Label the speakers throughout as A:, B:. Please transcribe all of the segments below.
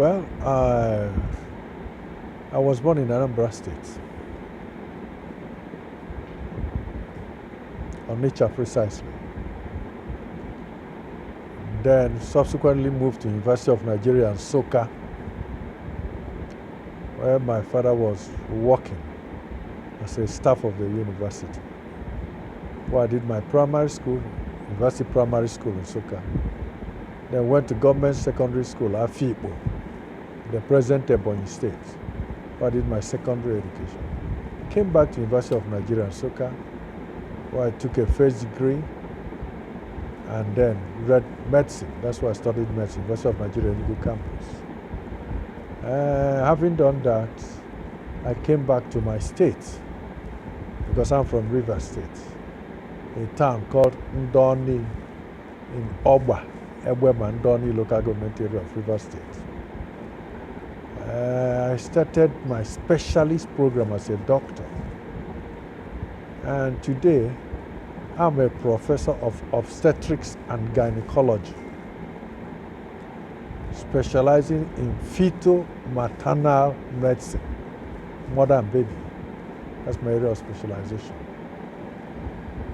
A: Well, I was born in Anambra State, Onitsha precisely. Then subsequently moved to University of Nigeria in Nsukka, where my father was working as a staff of the university. Where I did my primary school, University Primary School in Nsukka. Then went to government secondary school, Afikpo, the present Ebonyi State, where I did my secondary education. Came back to University of Nigeria in Nsukka, where I took a first degree and then read medicine. That's why I studied medicine, University of Nigeria Enugu campus. Having done that, I came back to my state because I'm from Rivers State, a town called Ndoni in Oba, Ebwema Ndoni local government area of Rivers State. I started my specialist program as a doctor, and today I'm a professor of obstetrics and gynecology, specializing in fetal maternal medicine, mother and baby. That's my area of specialization.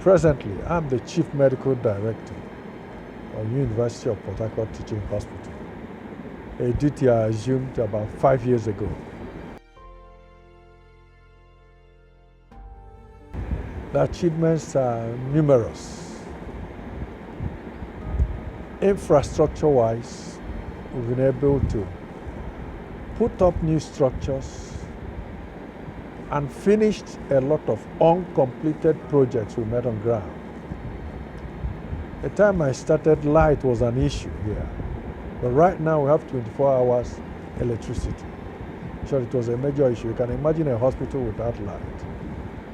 A: Presently, I'm the Chief Medical Director of University of Port Harcourt Teaching Hospital, a duty I assumed about 5 years ago. The achievements are numerous. Infrastructure-wise, we've been able to put up new structures and finished a lot of uncompleted projects we met on ground. The time I started, light was an issue here. But right now we have 24 hours electricity. So it was a major issue. You can imagine a hospital without light.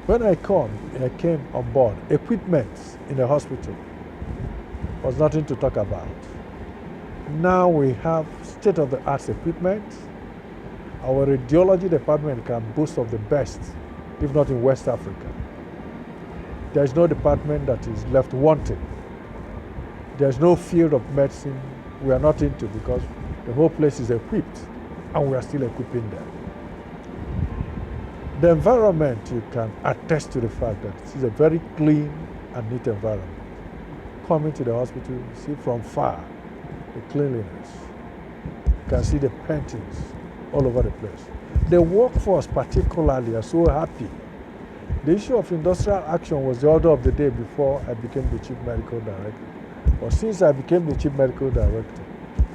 A: When I came on board, equipment in the hospital was nothing to talk about. Now we have state-of-the-art equipment. Our radiology department can boast of the best, if not in West Africa. There is no department that is left wanting. There is no field of medicine we are not into because the whole place is equipped and we are still equipping them. The environment, you can attest to the fact that this is a very clean and neat environment. Coming to the hospital, you see from far the cleanliness. You can see the paintings all over the place. The workforce particularly are so happy. The issue of industrial action was the order of the day before I became the Chief Medical Director. But since I became the Chief Medical Director,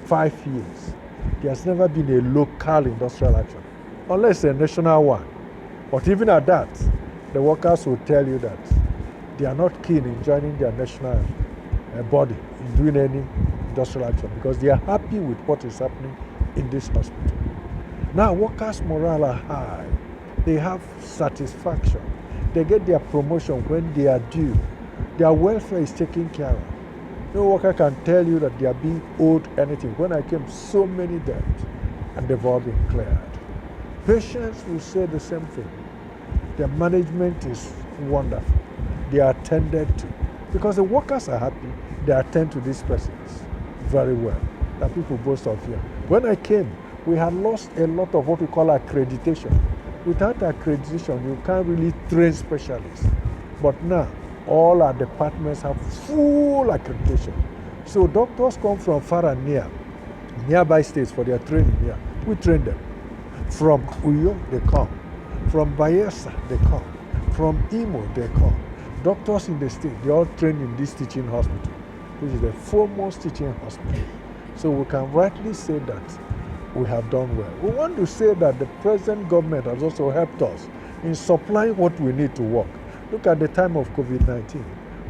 A: 5 years, there has never been a local industrial action, unless a national one. But even at that, the workers will tell you that they are not keen in joining their national body in doing any industrial action because they are happy with what is happening in this hospital. Now, workers' morale are high. They have satisfaction. They get their promotion when they are due. Their welfare is taken care of. No worker can tell you that they are being owed anything. When I came, so many debts, and they've all been cleared. Patients will say the same thing. Their management is wonderful. They are attended to. Because the workers are happy, they attend to these persons very well. That people boast of here. When I came, we had lost a lot of what we call accreditation. Without accreditation, you can't really train specialists. But now, all our departments have full accreditation. So doctors come from far and near, nearby states for their training here. We train them. From Uyo, they come. From Bayelsa, they come. From Imo, they come. Doctors in the state, they all train in this teaching hospital, which is the foremost teaching hospital. So we can rightly say that we have done well. We want to say that the present government has also helped us in supplying what we need to work. Look at the time of COVID-19.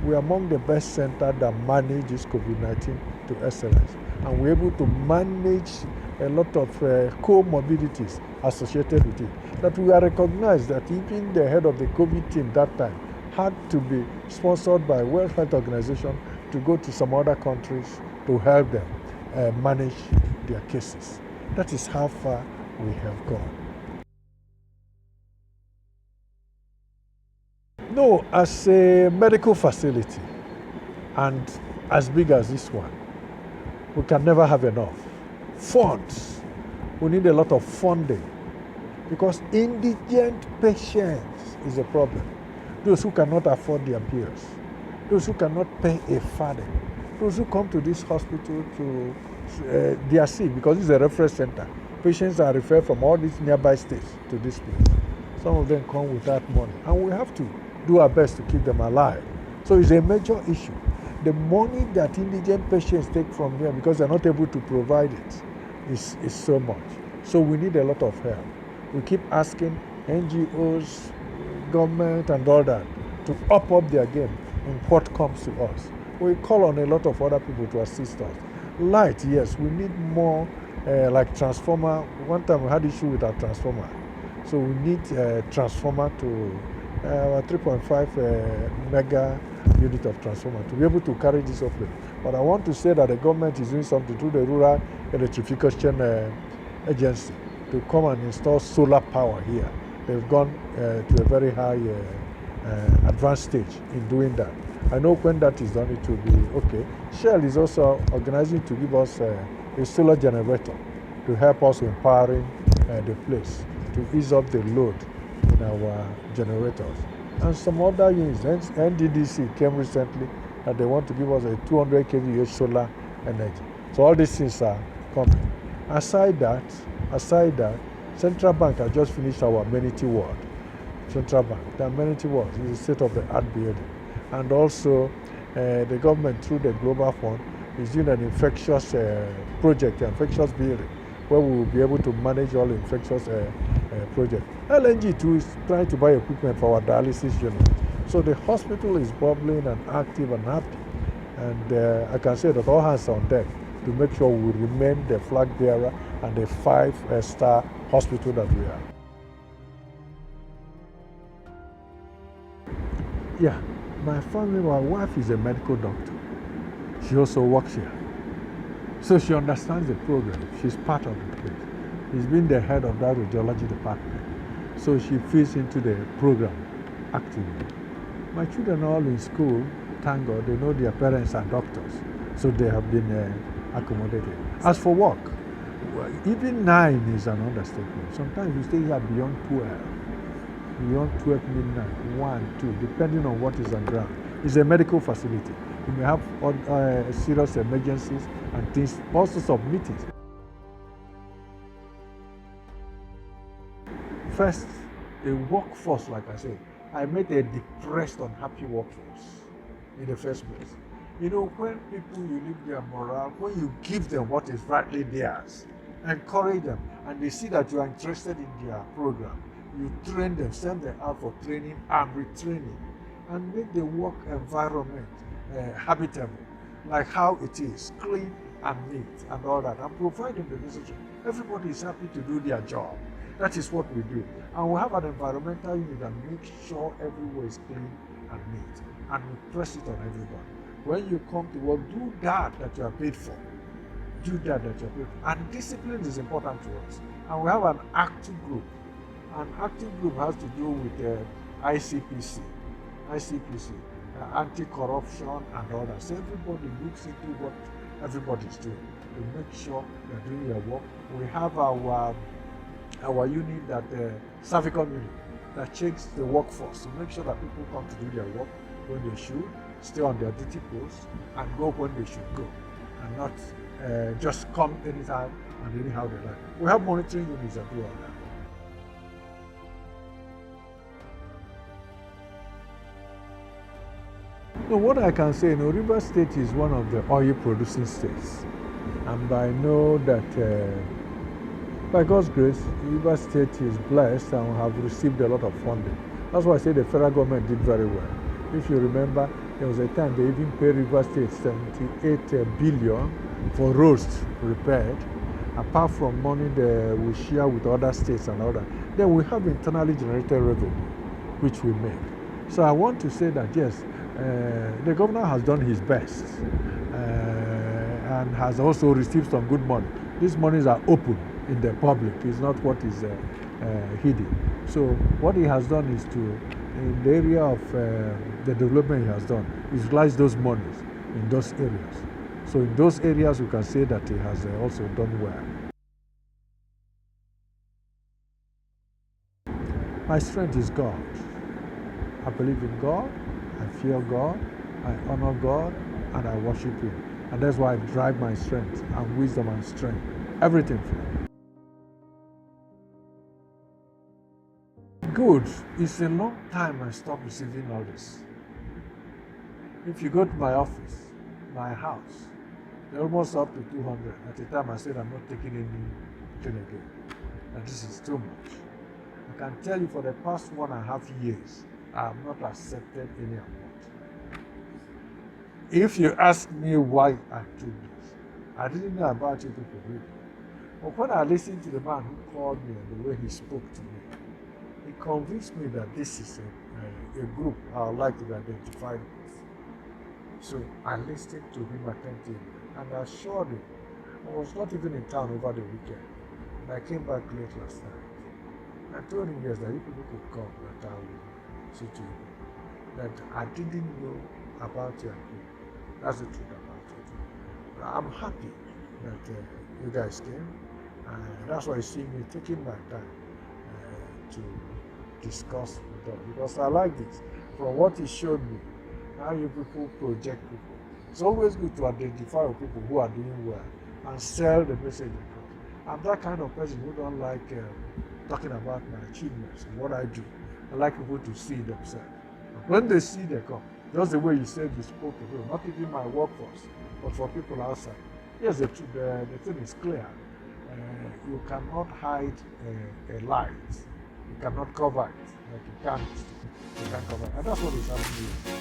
A: We are among the best centers that manage this COVID-19 to excellence. And we're able to manage a lot of comorbidities associated with it. That we are recognized that even the head of the COVID team that time had to be sponsored by World Health Organization to go to some other countries to help them manage their cases. That is how far we have gone. No, as a medical facility, and as big as this one, we can never have enough funds We need a lot of funding because indigent patients is a problem. Those who cannot afford their bills, those who cannot pay a farthing, those who come to this hospital they are sick because it's a reference center. Patients are referred from all these nearby states to this place. Some of them come without money, and we have to do our best to keep them alive. So it's a major issue. The money that indigent patients take from here because they're not able to provide it is so much. So we need a lot of help. We keep asking NGOs, government, and all that to up their game in what comes to us. We call on a lot of other people to assist us. Light, yes, we need more like transformer. One time we had issue with our transformer. So we need transformer to 3.5 mega unit of transformer to be able to carry this up. But I want to say that the government is doing something through the Rural Electrification Agency to come and install solar power here. They've gone to a very high advanced stage in doing that. I know when that is done, it will be okay. Shell is also organizing to give us a solar generator to help us in powering the place, to ease up the load in our generators. And some other units, NDDC came recently that they want to give us a 200 kVA solar energy. So all these things are coming. Aside that, Central Bank has just finished our amenity ward. Central Bank, the amenity ward is a state-of-the-art building. And also, the government, through the Global Fund, is doing an infectious project, infectious building, where we will be able to manage all infectious projects. LNG too is trying to buy equipment for our dialysis unit. So the hospital is bubbling and active and happy. And I can say that all hands are on deck to make sure we remain the flag bearer and the 5-star hospital that we are. Yeah, my family, my wife is a medical doctor. She also works here. So she understands the program. She's part of the place. She's been the head of that radiology department. So she fits into the program actively. My children are all in school. Thank God, they know their parents are doctors. So they have been accommodated. As for work, even 9 is an understatement. Sometimes we stay here beyond 12 midnight, 1, 2, depending on what is on ground. It's a medical facility. You may have serious emergencies and things, all sorts of meetings. First, a workforce, like I said, I met a depressed, unhappy workforce in the first place. You know, when people, you leave their morale, when you give them what is rightly theirs, encourage them, and they see that you are interested in their program, you train them, send them out for training and retraining, and make the work environment habitable, like how it is, clean and neat and all that, and provide them the necessary. Everybody is happy to do their job. That is what we do. And we have an environmental unit that makes sure everywhere is clean and neat, and we press it on everybody. When you come to work, do that you are paid for. Do that you are paid for. And discipline is important to us. And we have an active group. An active group has to do with ICPC, anti-corruption and all that. So everybody looks into what everybody is doing to make sure they're doing their work. We have our unit, that cervical unit, that checks the workforce to make sure that people come to do their work when they should, stay on their duty post, and go when they should go, and not just come anytime and anyhow they like. We have monitoring units that do all that. So what I can say, Rivers State is one of the oil producing states, and I know that by God's grace, Rivers State is blessed and have received a lot of funding. That's why I say the federal government did very well. If you remember, there was a time they even paid Rivers State 78 billion for roads repaired, apart from money that we share with other states and all that. Then we have internally generated revenue, which we make. So I want to say that yes, the governor has done his best and has also received some good money. These monies are open in the public. It's not what is hidden. So what he has done is to, in the area of the development he has done, utilize those monies in those areas. So in those areas we can say that he has also done well. My strength is God. I believe in God, I fear God, I honor God, and I worship Him. And that's why I drive my strength and wisdom and strength. Everything for Him. Good. It's a long time I stopped receiving all this. If you go to my office, my house, they're almost up to 200. At the time I said I'm not taking anything again. And this is too much. I can tell you for the past 1.5 years, I have not accepted any amount. If you ask me why I took this, I didn't know about you people really. But when I listened to the man who called me and the way he spoke to me, he convinced me that this is a group I would like to be identified with. So I listened to him attentively and I assured him I was not even in town over the weekend. And I came back late last night. I told him yes, that you people could come, that I will see to you. That I didn't know about your group. That's the truth about it. I'm happy that you guys came. And that's why you see me taking my time to discuss with them. Because I like this. From what he showed me, how you people project people. It's always good to identify with people who are doing well and sell the message across. I'm that kind of person who don't like talking about my achievements and what I do. I like people to see themselves. When they see, they come. Just the way you said you spoke to them, not even my workforce, but for people outside. Yes, the thing is clear. You cannot hide a light. You cannot cover it. Like you can't cover it. And that's what is happening here.